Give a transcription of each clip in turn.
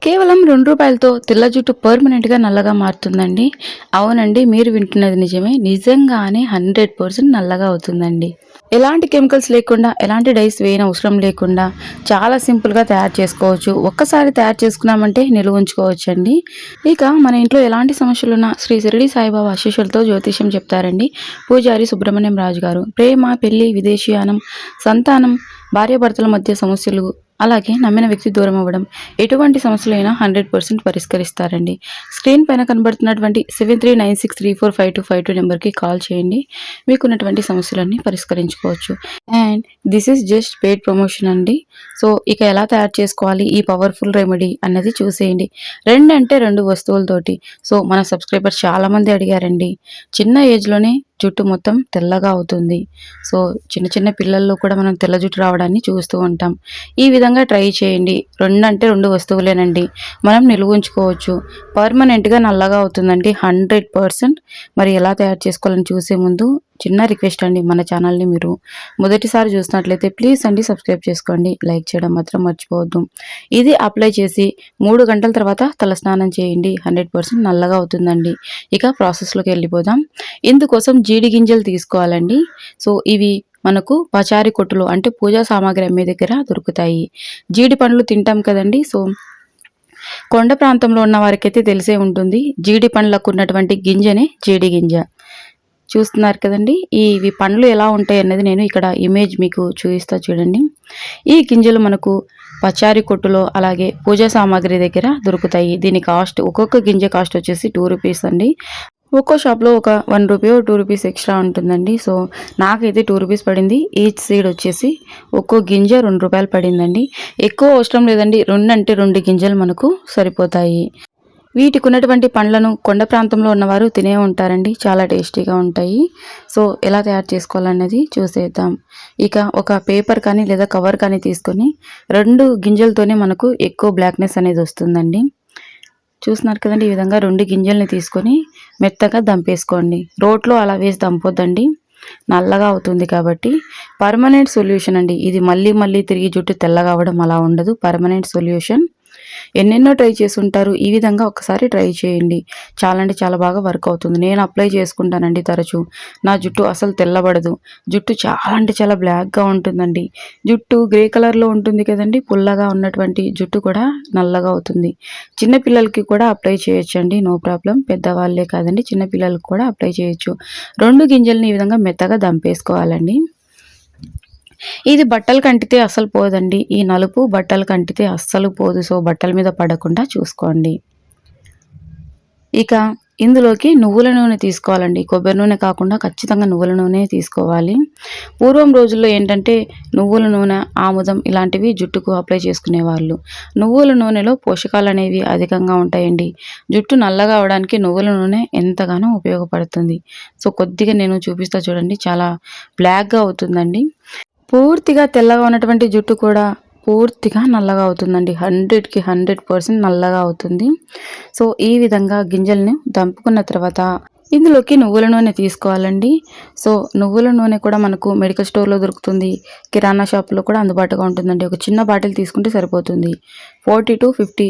కేవలం రూ. 2తో తెల్ల జుట్టు పర్మనెంట్‌గా నల్లగా మారుతుందండి. అవునండి. మీరు వింటున్నది నిజమే. నిజంగానే 100% నల్లగా అవుతుందండి. ఎలాంటి కెమికల్స్ లేకుండా, ఎలాంటి డైస్ వేయనవసరం లేకుండా చాలా సింపుల్‌గా తయారు చేసుకోవచ్చు. ఒక్కసారి తయారు చేసుకున్నామంటే నిలువ ఉంచుకోవచ్చండి. ఇక మన ఇంట్లో ఎలాంటి సమస్యలున్నా శ్రీ షిరిడి సాయిబాబా ఆశీస్సులతో జ్యోతిష్యం చెప్తారండి పూజారి సుబ్రహ్మణ్యం రాజు గారు. ప్రేమ, పెళ్లి, విదేశీయానం, సంతానం, భార్యాభర్తల మధ్య సమస్యలు, అలాగే నమ్మిన వ్యక్తి దూరం అవ్వడం, ఎటువంటి సమస్యలైనా 100% పరిష్కరిస్తారండి. స్క్రీన్ పైన కనబడుతున్నటువంటి 7396345252 నెంబర్కి కాల్ చేయండి. మీకున్నటువంటి సమస్యలన్నీ పరిష్కరించుకోవచ్చు. And this is just paid promotion అండి. సో ఇక ఎలా తయారు చేసుకోవాలి ఈ పవర్ఫుల్ రెమెడీ అన్నది చూసేయండి. 2 అంటే 2 వస్తువులతోటి. సో మన సబ్స్క్రైబర్స్ చాలామంది అడిగారండి. చిన్న ఏజ్‌లోనే జుట్టు మొత్తం తెల్లగా అవుతుంది. సో చిన్న చిన్న పిల్లల్లో కూడా మనం తెల్ల జుట్టు రావడాన్ని చూస్తూ ఉంటాం. ఈ విధంగా ట్రై చేయండి. 2 అంటే 2 వస్తువులేనండి. మనం నిలువ ఉంచుకోవచ్చు. పర్మనెంట్‌గా నల్లగా అవుతుందండి 100%. మరి ఎలా తయారు చేసుకోవాలని చూసే ముందు చిన్న రిక్వెస్ట్ అండి, మన ఛానల్‌ని మీరు మొదటిసారి చూసినట్లయితే ప్లీజ్ అండి సబ్స్క్రైబ్ చేసుకోండి. లైక్ చేయడం మాత్రం మర్చిపోవద్దు. ఇది అప్లై చేసి 3 గంటల తర్వాత తలస్నానం చేయండి. 100% నల్లగా అవుతుందండి. ఇక ప్రాసెస్‌లోకి వెళ్ళిపోదాం. ఇందుకోసం జీడి గింజలు తీసుకోవాలండి. సో ఇవి మనకు పచారీ కొట్టులో అంటే పూజా సామాగ్రి అమ్మే దగ్గర దొరుకుతాయి. జీడి పండ్లు తింటాం కదండి. సో కొండ ప్రాంతంలో ఉన్న వారికైతే తెలిసే ఉంటుంది. జీడి పండ్లకు ఉన్నటువంటి గింజనే జీడి గింజ. చూస్తున్నారు కదండి. ఇవి పండ్లు ఎలా ఉంటాయి అన్నది నేను ఇక్కడ ఇమేజ్ మీకు చూపిస్తా చూడండి. ఈ గింజలు మనకు పచారీ కొట్టులో అలాగే పూజా సామాగ్రి దగ్గర దొరుకుతాయి. దీని కాస్ట్, ఒక్కొక్క గింజ కాస్ట్ వచ్చేసి ₹2 అండి. ఒక్కో షాప్‌లో ఒక ₹1 ₹2 ఎక్స్‌ట్రా ఉంటుందండి. సో నాకైతే ₹2 పడింది. ఈచ్ సీడ్ వచ్చేసి ఒక్కో గింజ ₹2 పడిందండి. ఎక్కువ అవసరం లేదండి. 2 అంటే 2 గింజలు మనకు సరిపోతాయి. వీటికి ఉన్నటువంటి పండ్లను కొండ ప్రాంతంలో ఉన్నవారు తినే ఉంటారండి. చాలా టేస్టీగా ఉంటాయి. సో ఎలా తయారు చేసుకోవాలన్నది చూసేద్దాం. ఇక ఒక పేపర్ కానీ లేదా కవర్ కానీ తీసుకొని 2 గింజలతోనే మనకు ఎక్కువ బ్లాక్‌నెస్ అనేది వస్తుందండి. చూస్తున్నారు కదండి. ఈ విధంగా 2 గింజల్ని తీసుకొని మెత్తగా దంపేసుకోండి. రోట్లో అలా వేసి దంపొద్దండి. నల్లగా అవుతుంది కాబట్టి. పర్మనెంట్ సొల్యూషన్ అండి ఇది. మళ్ళీ మళ్ళీ తిరిగి జుట్టు తెల్లగా అవ్వడం అలా ఉండదు. Permanent solution. ఎన్నెన్నో ట్రై చేసుంటారు. ఈ విధంగా ఒకసారి ట్రై చేయండి. చాలా అంటే చాలా బాగా వర్క్ అవుతుంది. నేను అప్లై చేసుకుంటానండి తరచూ. నా జుట్టు అసలు తెల్లబడదు. జుట్టు చాలా అంటే చాలా బ్లాక్‌గా ఉంటుందండి. జుట్టు గ్రే కలర్‌లో ఉంటుంది కదండి. పుల్లగా ఉన్నటువంటి జుట్టు కూడా నల్లగా అవుతుంది. చిన్న పిల్లలకి కూడా అప్లై చేయొచ్చండి. No problem. పెద్దవాళ్ళే కాదండి, చిన్న పిల్లలకి కూడా అప్లై చేయొచ్చు. 2 గింజల్ని ఈ విధంగా మెత్తగా దంపేసుకోవాలండి. ఇది బట్టలు కంటితే అస్సలు పోదండి. ఈ నలుపు బట్టలు కంటితే అస్సలు పోదు. సో బట్టల మీద పడకుండా చూసుకోండి. ఇక ఇందులోకి నువ్వుల నూనె తీసుకోవాలండి. కొబ్బరి నూనె కాకుండా ఖచ్చితంగా నువ్వుల నూనె తీసుకోవాలి. పూర్వం రోజుల్లో ఏంటంటే నువ్వుల నూనె, ఆముదం ఇలాంటివి జుట్టుకు అప్లై చేసుకునేవాళ్ళు. నువ్వుల నూనెలో పోషకాలు అనేవి అధికంగా ఉంటాయండి. జుట్టు నల్లగా అవడానికి నువ్వుల నూనె ఎంతగానో ఉపయోగపడుతుంది. సో కొద్దిగా నేను చూపిస్తా చూడండి. చాలా బ్లాక్‌గా అవుతుందండి. పూర్తిగా తెల్లగా ఉన్నటువంటి జుట్టు కూడా పూర్తిగా నల్లగా అవుతుందండి. 100కి 100% నల్లగా అవుతుంది. సో ఈ విధంగా గింజల్ని దంపుకున్న తర్వాత ఇందులోకి నువ్వుల నూనె తీసుకోవాలండి. సో నువ్వుల నూనె కూడా మనకు మెడికల్ స్టోర్‌లో దొరుకుతుంది. కిరాణా షాప్‌లో కూడా అందుబాటుగా ఉంటుందండి. ఒక చిన్న బాటిల్ తీసుకుంటే సరిపోతుంది. ₹40-50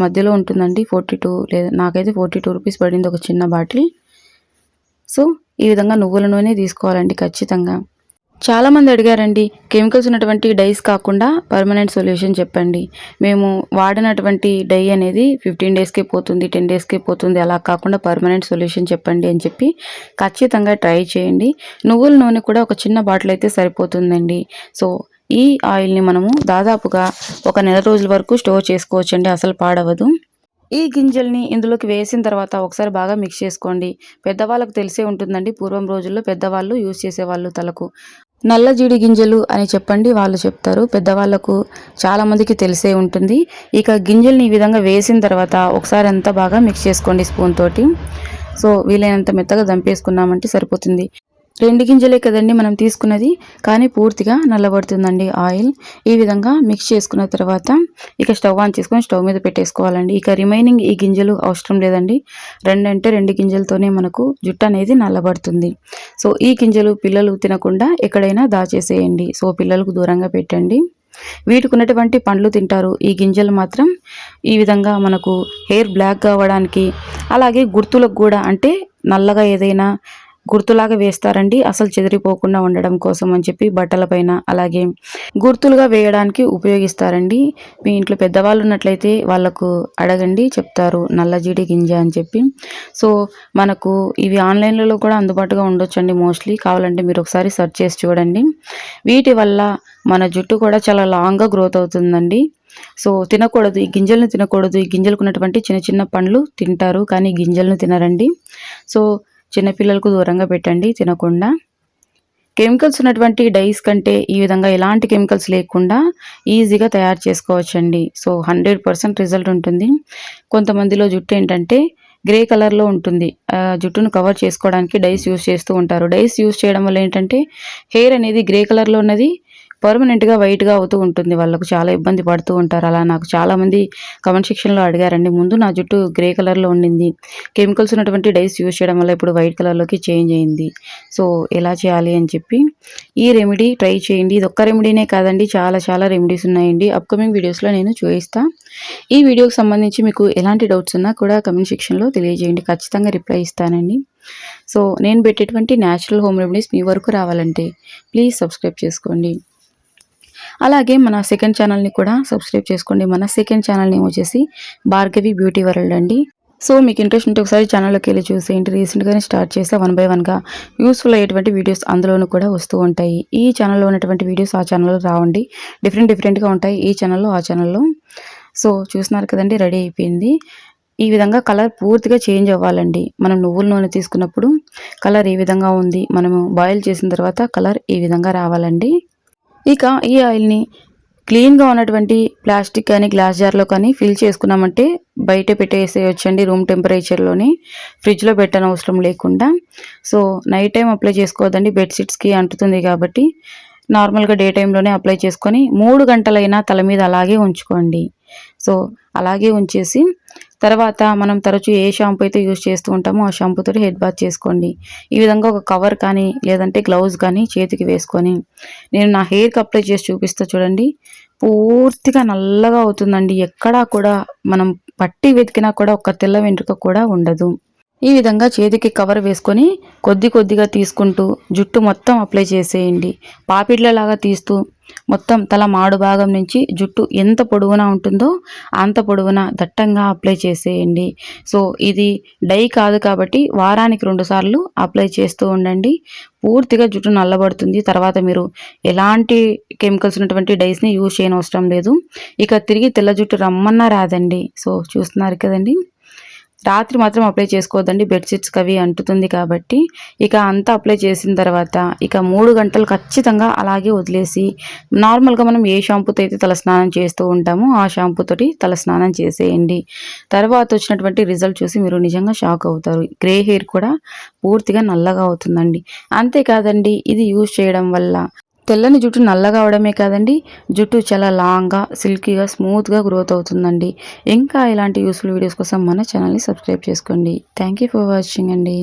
మధ్యలో ఉంటుందండి. 42 లేదా నాకైతే ₹42 పడింది ఒక చిన్న బాటిల్. సో ఈ విధంగా నువ్వుల నూనె తీసుకోవాలండి ఖచ్చితంగా. చాలామంది అడిగారండి, కెమికల్స్ ఉన్నటువంటి డైస్ కాకుండా పర్మనెంట్ సొల్యూషన్ చెప్పండి. మేము వాడినటువంటి డై అనేది 15 డేస్‌కే పోతుంది, 10 డేస్‌కే పోతుంది. అలా కాకుండా పర్మనెంట్ సొల్యూషన్ చెప్పండి అని చెప్పి ఖచ్చితంగా ట్రై చేయండి. నువ్వుల నూనె కూడా ఒక చిన్న బాటిల్ అయితే సరిపోతుందండి. సో ఈ ఆయిల్‌ని మనము దాదాపుగా ఒక నెల రోజుల వరకు స్టోర్ చేసుకోవచ్చండి. అసలు పాడవదు. ఈ గింజల్ని ఇందులోకి వేసిన తర్వాత ఒకసారి బాగా మిక్స్ చేసుకోండి. పెద్దవాళ్ళకు తెలిసే ఉంటుందండి. పూర్వం రోజుల్లో పెద్దవాళ్ళు యూజ్ చేసేవాళ్ళు తలకు. నల్ల జీడి గింజలు అని చెప్పండి, వాళ్ళు చెప్తారు. పెద్దవాళ్ళకు చాలామందికి తెలిసే ఉంటుంది. ఇక గింజల్ని ఈ విధంగా వేసిన తర్వాత ఒకసారి అంతా బాగా మిక్స్ చేసుకోండి స్పూన్ తోటి. సో వీలైనంత మెత్తగా దంపేసుకున్నామంటే సరిపోతుంది. 2 గింజలే కదండి మనం తీసుకున్నది, కానీ పూర్తిగా నల్లబడుతుందండి ఆయిల్. ఈ విధంగా మిక్స్ చేసుకున్న తర్వాత ఇక స్టవ్ ఆన్ చేసుకొని స్టవ్ మీద పెట్టేసుకోవాలండి. ఇక రిమైనింగ్ ఈ గింజలు అవసరం లేదండి. 2 అంటే 2 గింజలతోనే మనకు జుట్టు అనేది నల్లబడుతుంది. సో ఈ గింజలు పిల్లలు తినకుండా ఎక్కడైనా దాచేసేయండి. సో పిల్లలకు దూరంగా పెట్టండి. వీటికి ఉన్నటువంటి పండ్లు తింటారు. ఈ గింజలు మాత్రం ఈ విధంగా మనకు హెయిర్ బ్లాక్ కావడానికి, అలాగే గుర్తులకు కూడా అంటే నల్లగా ఏదైనా గుర్తులాగా వేస్తారండి అసలు చెదిరిపోకుండా ఉండడం కోసం అని చెప్పి బట్టలపైన, అలాగే గుర్తులుగా వేయడానికి ఉపయోగిస్తారండి. మీ ఇంట్లో పెద్దవాళ్ళు ఉన్నట్లయితే వాళ్ళకు అడగండి, చెప్తారు నల్లజీడి గింజ అని చెప్పి. సో మనకు ఇవి ఆన్లైన్లలో కూడా అందుబాటుగా ఉండొచ్చండి. మోస్ట్లీ కావాలంటే మీరు ఒకసారి సెర్చ్ చేసి చూడండి. వీటి వల్ల మన జుట్టు కూడా చాలా లాంగ్గా గ్రోత్ అవుతుందండి. సో తినకూడదు, ఈ గింజలను తినకూడదు. ఈ గింజలకు ఉన్నటువంటి చిన్న చిన్న పండ్లు తింటారు కానీ గింజలను తినరండి. సో చిన్నపిల్లలకు దూరంగా పెట్టండి తినకుండా. కెమికల్స్ ఉన్నటువంటి డైస్ కంటే ఈ విధంగా ఎలాంటి కెమికల్స్ లేకుండా ఈజీగా తయారు చేసుకోవచ్చండి. సో 100% రిజల్ట్ ఉంటుంది. కొంతమందిలో జుట్టు ఏంటంటే గ్రే కలర్లో ఉంటుంది. జుట్టును కవర్ చేసుకోవడానికి డైస్ యూస్ చేస్తూ ఉంటారు. డైస్ యూస్ చేయడం వల్ల ఏంటంటే హెయిర్ అనేది గ్రే కలర్లో ఉన్నది పర్మనెంట్గా వైట్గా అవుతూ ఉంటుంది. వాళ్ళకు చాలా ఇబ్బంది పడుతూ ఉంటారు. అలా నాకు చాలామంది కమెంట్ సెక్షన్లో అడిగారండి. ముందు నా జుట్టు గ్రే కలర్లో ఉండింది, కెమికల్స్ ఉన్నటువంటి డైస్ యూస్ చేయడం వల్ల ఇప్పుడు వైట్ కలర్లోకి చేంజ్ అయింది. సో ఎలా చేయాలి అని చెప్పి ఈ రెమెడీ ట్రై చేయండి. ఇది ఒక్క రెమెడీనే కాదండి, చాలా చాలా రెమెడీస్ ఉన్నాయండి. అప్కమింగ్ వీడియోస్లో నేను చూపిస్తాను. ఈ వీడియోకి సంబంధించి మీకు ఎలాంటి డౌట్స్ ఉన్నా కూడా కమెంట్ సెక్షన్లో తెలియజేయండి, ఖచ్చితంగా రిప్లై ఇస్తానండి. సో నేను పెట్టేటువంటి న్యాచురల్ హోమ్ రెమెడీస్ మీ వరకు రావాలంటే ప్లీజ్ సబ్స్క్రైబ్ చేసుకోండి. అలాగే మన సెకండ్ ఛానల్ని కూడా సబ్స్క్రైబ్ చేసుకోండి. మన సెకండ్ ఛానల్ నేమ్ వచ్చేసి భార్గవి బ్యూటీ వరల్డ్ అండి. సో మీకు ఇంట్రెస్ట్ ఉంటే ఒకసారి ఛానల్లోకి వెళ్ళి చూసేయండి. రీసెంట్గానే స్టార్ట్ చేస్తే 1 by 1గా యూస్ఫుల్ అయ్యేటువంటి వీడియోస్ అందులోనూ కూడా వస్తూ ఉంటాయి. ఈ ఛానల్లో ఉన్నటువంటి వీడియోస్ ఆ ఛానల్లో రావండి, డిఫరెంట్గా ఉంటాయి ఈ ఛానల్లో ఆ ఛానల్లో. సో చూస్తున్నారు కదండి, రెడీ అయిపోయింది. ఈ విధంగా కలర్ పూర్తిగా చేంజ్ అవ్వాలండి. మనం నువ్వుల నూనె తీసుకున్నప్పుడు కలర్ ఏ విధంగా ఉంది, మనము బాయిల్ చేసిన తర్వాత కలర్ ఈ విధంగా రావాలండి. ఇక ఈ ఆయిల్ని క్లీన్గా ఉన్నటువంటి ప్లాస్టిక్ కానీ గ్లాస్ జార్లో కానీ ఫిల్ చేసుకున్నామంటే బయట పెట్టేసేయొచ్చండి, రూమ్ టెంపరేచర్లోని. ఫ్రిడ్జ్లో పెట్టని అవసరం లేకుండా. సో నైట్ టైం అప్లై చేసుకోవద్దండి, బెడ్షీట్స్కి అంటుతుంది కాబట్టి నార్మల్గా డే టైంలోనే అప్లై చేసుకొని 3 గంటలైనా తల మీద అలాగే ఉంచుకోండి. సో అలాగే ఉంచేసి తర్వాత మనం తరచూ ఏ షాంపూ అయితే యూజ్ చేస్తూ ఉంటామో ఆ షాంపూతో హెడ్ బాత్ చేసుకోండి. ఈ విధంగా ఒక కవర్ కానీ లేదంటే గ్లౌజ్ కానీ చేతికి వేసుకొని నేను నా హెయిర్కి అప్లై చేసి చూపిస్తా చూడండి. పూర్తిగా నల్లగా అవుతుందండి. ఎక్కడా కూడా మనం పట్టి వెతికినా కూడా ఒక్క తెల్ల వెంట్రుక కూడా ఉండదు. ఈ విధంగా చేతికి కవర్ వేసుకొని కొద్దిగా తీసుకుంటూ జుట్టు మొత్తం అప్లై చేసేయండి. పాపిడ్లలాగా తీస్తూ మొత్తం తల మాడు భాగం నుంచి జుట్టు ఎంత పొడవునా ఉంటుందో అంత పొడవునా దట్టంగా అప్లై చేసేయండి. సో ఇది డై కాదు కాబట్టి వారానికి 2 సార్లు అప్లై చేస్తూ ఉండండి. పూర్తిగా జుట్టు నల్లబడుతుంది. తర్వాత మీరు ఎలాంటి కెమికల్స్ ఉన్నటువంటి డైస్ని యూజ్ చేయనవసరం లేదు. ఇక తిరిగి తెల్ల జుట్టు రమ్మన్నా రాదండి. సో చూస్తున్నారు కదండి, రాత్రి మాత్రం అప్లై చేసుకోవద్దండి, బెడ్షీట్స్కి అవి అంటుతుంది కాబట్టి. ఇక అంతా అప్లై చేసిన తర్వాత ఇక 3 గంటలు ఖచ్చితంగా అలాగే వదిలేసి నార్మల్గా మనం ఏ షాంపూతో అయితే తలస్నానం చేస్తూ ఉంటామో ఆ షాంపూతోటి తలస్నానం చేసేయండి. తర్వాత వచ్చినటువంటి రిజల్ట్ చూసి మీరు నిజంగా షాక్ అవుతారు. గ్రే హెయిర్ కూడా పూర్తిగా నల్లగా అవుతుందండి. అంతేకాదండి, ఇది యూజ్ చేయడం వల్ల తెల్లని జుట్టు నల్లగా అవడమే కాదండి, జుట్టు చాలా లాంగ్గా, సిల్కీగా, స్మూత్గా గ్రోత్ అవుతుందండి. ఇంకా ఇలాంటి యూస్ఫుల్ వీడియోస్ కోసం మన ఛానల్ని సబ్స్క్రైబ్ చేసుకోండి. థ్యాంక్ యూ ఫర్ వాచింగ్ అండి.